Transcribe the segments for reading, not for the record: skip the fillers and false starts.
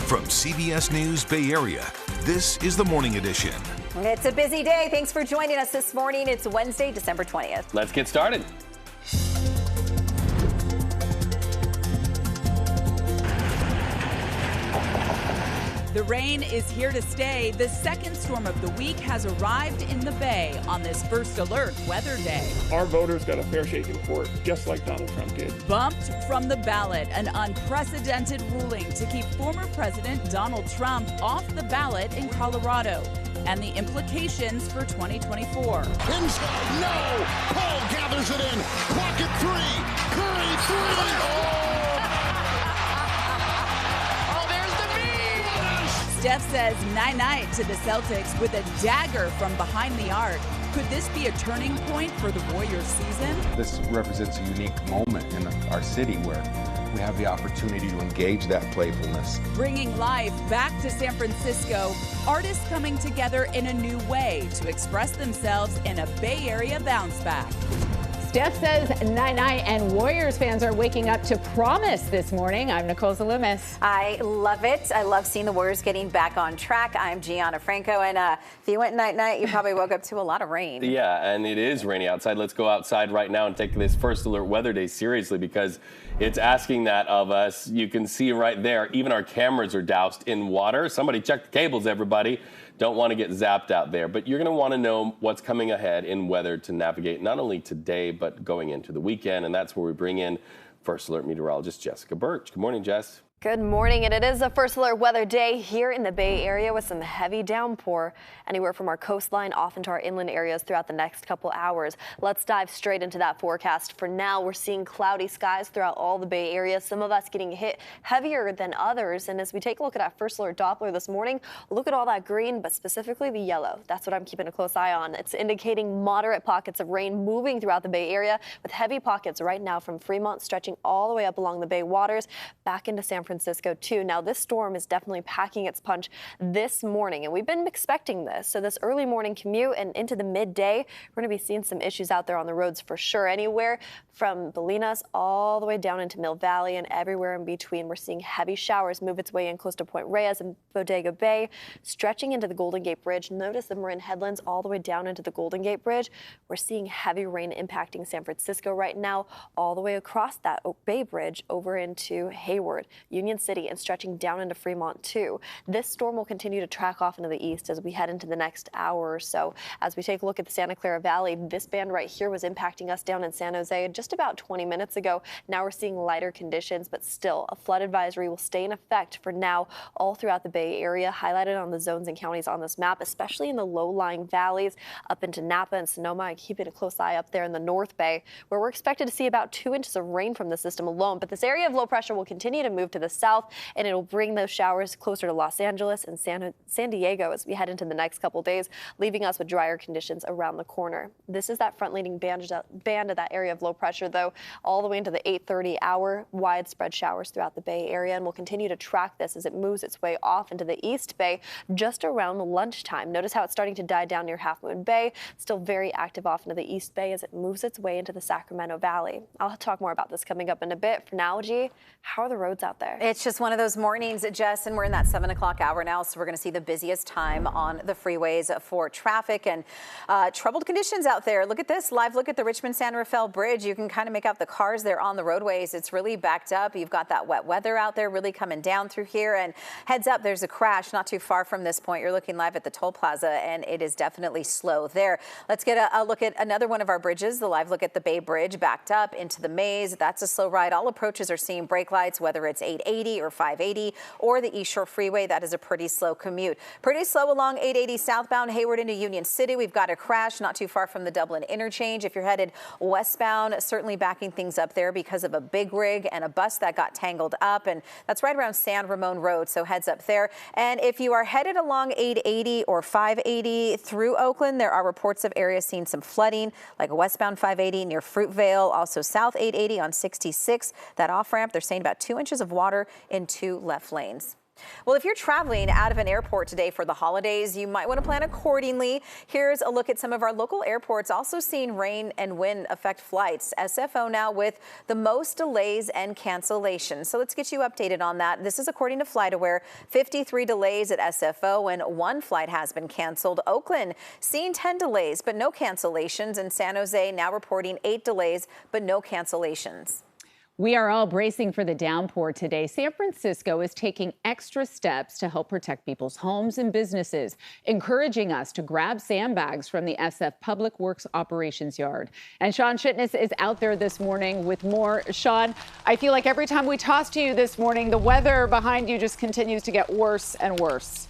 From CBS News Bay Area, this is the Morning Edition. It's a busy day. Thanks for joining us this morning. It's Wednesday, December 20th. Let's get started. The rain is here to stay. The second storm of the week has arrived in the Bay on this first alert weather day. Our voters got a fair shake in court, just like Donald Trump did. Bumped from the ballot, an unprecedented ruling to keep former President Donald Trump off the ballot in Colorado, and the implications for 2024. Inside, no! Paul gathers it in. Pocket three. Curry, three. Steph says night-night to the Celtics with a dagger from behind the arc. Could this be a turning point for the Warriors season? This represents a unique moment in our city where we have the opportunity to engage that playfulness. Bringing life back to San Francisco, artists coming together in a new way to express themselves in a Bay Area bounce back. Steph says night-night, and Warriors fans are waking up to promise this morning. I'm Nicole Zalumis. I love it. I love seeing the Warriors getting back on track. I'm Gianna Franco, and if you went night-night, you probably woke up to a lot of rain. Yeah, and it is rainy outside. Let's go outside right now and take this first alert weather day seriously because it's asking that of us. You can see right there, even our cameras are doused in water. Somebody check the cables, everybody. Don't want to get zapped out there, but you're going to want to know what's coming ahead in weather to navigate not only today, but going into the weekend. And that's where we bring in First Alert meteorologist Jessica Birch. Good morning, Jess. Good morning, and it is a First Alert weather day here in the Bay Area with some heavy downpour anywhere from our coastline off into our inland areas throughout the next couple hours. Let's dive straight into that forecast. For now, we're seeing cloudy skies throughout all the Bay Area, some of us getting hit heavier than others. And as we take a look at our First Alert Doppler this morning, look at all that green, but specifically the yellow. That's what I'm keeping a close eye on. It's indicating moderate pockets of rain moving throughout the Bay Area with heavy pockets right now from Fremont stretching all the way up along the Bay waters back into San Francisco too. Now this storm is definitely packing its punch this morning, and we've been expecting this. So this early morning commute and into the midday, we're going to be seeing some issues out there on the roads for sure. Anywhere from Bolinas all the way down into Mill Valley and everywhere in between. We're seeing heavy showers move its way in close to Point Reyes and Bodega Bay, stretching into the Golden Gate Bridge. Notice the Marin Headlands all the way down into the Golden Gate Bridge. We're seeing heavy rain impacting San Francisco right now, all the way across that Oak Bay Bridge over into Hayward, Union City, and stretching down into Fremont too. This storm will continue to track off into the east as we head into the next hour or so. As we take a look at the Santa Clara Valley, this band right here was impacting us down in San Jose just about 20 minutes ago. Now we're seeing lighter conditions, but still a flood advisory will stay in effect for now all throughout the Bay Area, highlighted on the zones and counties on this map, especially in the low-lying valleys up into Napa and Sonoma. Keeping a close eye up there in the North Bay, where we're expected to see about 2 inches of rain from the system alone. But this area of low pressure will continue to move to the south, and it'll bring those showers closer to Los Angeles and San Diego as we head into the next couple days, leaving us with drier conditions around the corner. This is that front-leading band of that area of low pressure, though, all the way into the 8:30 hour, widespread showers throughout the Bay Area, and we'll continue to track this as it moves its way off into the East Bay just around lunchtime. Notice how it's starting to die down near Half Moon Bay, still very active off into the East Bay as it moves its way into the Sacramento Valley. I'll talk more about this coming up in a bit. For now, G, how are the roads out there? It's just one of those mornings, Jess, and we're in that 7 o'clock hour now, so we're going to see the busiest time on the freeways for traffic and troubled conditions out there. Look at this live look at the Richmond-San Rafael Bridge. You can kind of make out the cars there on the roadways. It's really backed up. You've got that wet weather out there really coming down through here, and heads up, there's a crash not too far from this point. You're looking live at the toll plaza, and it is definitely slow there. Let's get a look at another one of our bridges, the live look at the Bay Bridge, backed up into the maze. That's a slow ride. All approaches are seeing brake lights, whether it's 880 or 580 or the East Shore Freeway. That is a pretty slow commute. Pretty slow along 880 southbound Hayward into Union City. We've got a crash not too far from the Dublin interchange. If you're headed westbound, certainly backing things up there because of a big rig and a bus that got tangled up, and that's right around San Ramon Road, so heads up there. And if you are headed along 880 or 580 through Oakland, there are reports of areas seeing some flooding, like a westbound 580 near Fruitvale, also south 880 on 66. That off ramp, they're saying about 2 inches of water in 2 left lanes. Well, if you're traveling out of an airport today for the holidays, you might want to plan accordingly. Here's a look at some of our local airports also seeing rain and wind affect flights. SFO now with the most delays and cancellations. So let's get you updated on that. This is according to FlightAware. 53 delays at SFO and 1 flight has been canceled. Oakland seeing 10 delays but no cancellations, and San Jose now reporting 8 delays but no cancellations. We are all bracing for the downpour today. San Francisco is taking extra steps to help protect people's homes and businesses, encouraging us to grab sandbags from the SF Public Works Operations Yard. And Sean Shitness is out there this morning with more. Sean, I feel like every time we toss to you this morning, the weather behind you just continues to get worse and worse.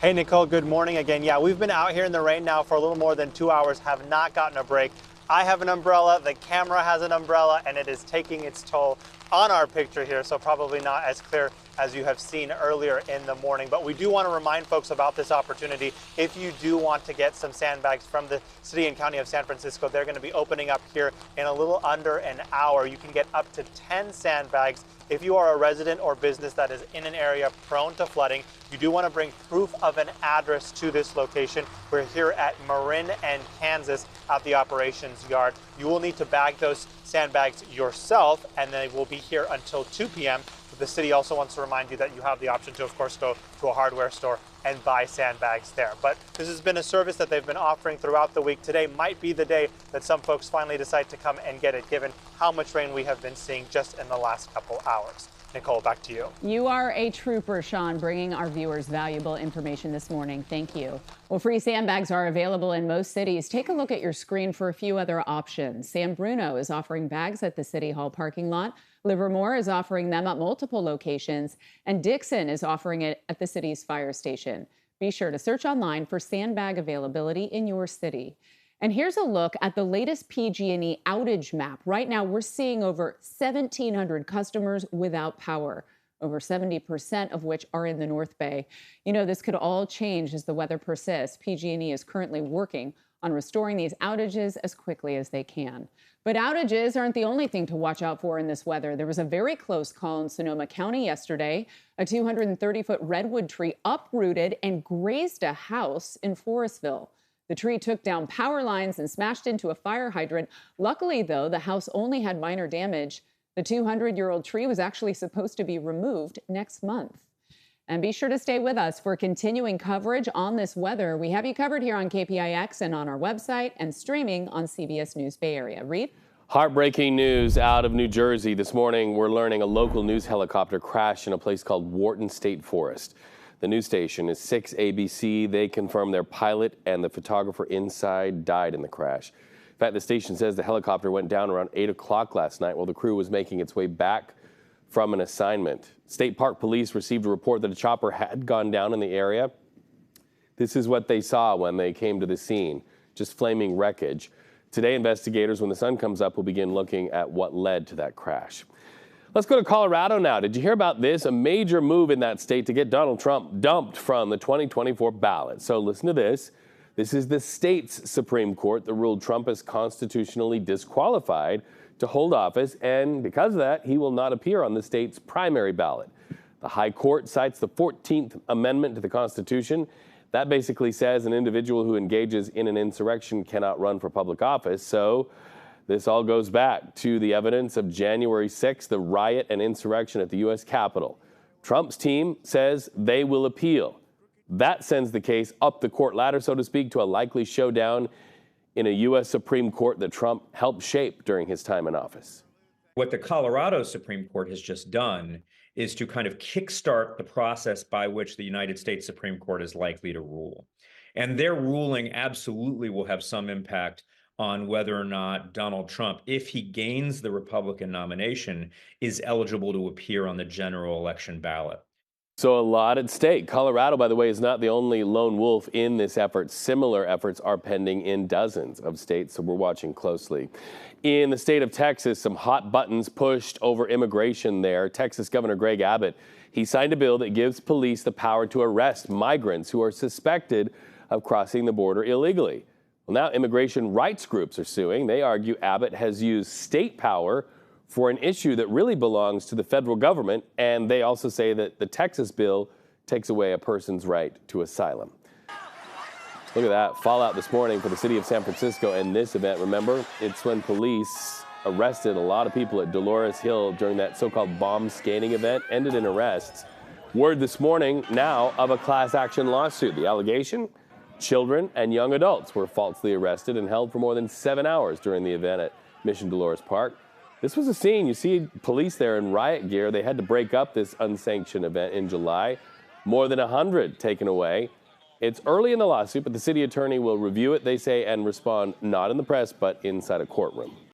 Hey, Nicole, good morning again. Yeah, we've been out here in the rain now for a little more than 2 hours, have not gotten a break. I have an umbrella, the camera has an umbrella, and it is taking its toll on our picture here, so probably not as clear as you have seen earlier in the morning. But we do want to remind folks about this opportunity. If you do want to get some sandbags from the city and county of San Francisco, they're going to be opening up here in a little under an hour. You can get up to 10 sandbags. If you are a resident or business that is in an area prone to flooding, you do want to bring proof of an address to this location. We're here at Marin and Kansas at the operations yard. You will need to bag those sandbags yourself, and they will be here until 2 p.m. The city also wants to remind you that you have the option to, of course, go to a hardware store and buy sandbags there. But this has been a service that they've been offering throughout the week. Today might be the day that some folks finally decide to come and get it, given how much rain we have been seeing just in the last couple hours. Nicole, back to you. You are a trooper, Sean, bringing our viewers valuable information this morning. Thank you. Well, free sandbags are available in most cities. Take a look at your screen for a few other options. San Bruno is offering bags at the City Hall parking lot. Livermore is offering them at multiple locations, and Dixon is offering it at the city's fire station. Be sure to search online for sandbag availability in your city. And here's a look at the latest PG&E outage map. Right now, we're seeing over 1,700 customers without power, over 70% of which are in the North Bay. You know, this could all change as the weather persists. PG&E is currently working on restoring these outages as quickly as they can. But outages aren't the only thing to watch out for in this weather. There was a very close call in Sonoma County yesterday. A 230-foot redwood tree uprooted and grazed a house in Forestville. The tree took down power lines and smashed into a fire hydrant. Luckily, though, the house only had minor damage. The 200-year-old tree was actually supposed to be removed next month. And be sure to stay with us for continuing coverage on this weather. We have you covered here on KPIX and on our website and streaming on CBS News Bay Area. Reed? Heartbreaking news out of New Jersey. This morning, we're learning a local news helicopter crashed in a place called Wharton State Forest. The news station is 6 ABC. They confirm their pilot and the photographer inside died in the crash. In fact, the station says the helicopter went down around 8 o'clock last night while the crew was making its way back from an assignment. State Park Police received a report that a chopper had gone down in the area. This is what they saw when they came to the scene, just flaming wreckage. Today, investigators, when the sun comes up, will begin looking at what led to that crash. Let's go to Colorado now. Did you hear about this? A major move in that state to get Donald Trump dumped from the 2024 ballot. So listen to this. This is the state's Supreme Court that ruled Trump is constitutionally disqualified to hold office, and because of that, he will not appear on the state's primary ballot. The High Court cites the 14th Amendment to the Constitution. That basically says an individual who engages in an insurrection cannot run for public office. So this all goes back to the evidence of January 6th, the riot and insurrection at the U.S. Capitol. Trump's team says they will appeal. That sends the case up the court ladder, so to speak, to a likely showdown in a U.S. Supreme Court that Trump helped shape during his time in office. What the Colorado Supreme Court has just done is to kind of kickstart the process by which the United States Supreme Court is likely to rule. And their ruling absolutely will have some impact on whether or not Donald Trump, if he gains the Republican nomination, is eligible to appear on the general election ballot. So a lot at stake. Colorado, by the way, is not the only lone wolf in this effort. Similar efforts are pending in dozens of states, so we're watching closely. In the state of Texas, some hot buttons pushed over immigration there. Texas Governor Greg Abbott, he signed a bill that gives police the power to arrest migrants who are suspected of crossing the border illegally. Well, now immigration rights groups are suing. They argue Abbott has used state power for an issue that really belongs to the federal government, and they also say that the Texas bill takes away a person's right to asylum. Look at that fallout this morning for the city of San Francisco and this event. Remember, it's when police arrested a lot of people at Dolores Hill during that so-called bomb scanning event, ended in arrests. Word this morning now of a class action lawsuit. The allegation? Children and young adults were falsely arrested and held for more than 7 hours during the event at Mission Dolores Park. This was a scene. You see police there in riot gear. They had to break up this unsanctioned event in July. More than 100 taken away. It's early in the lawsuit, but the city attorney will review it, they say, and respond not in the press, but inside a courtroom.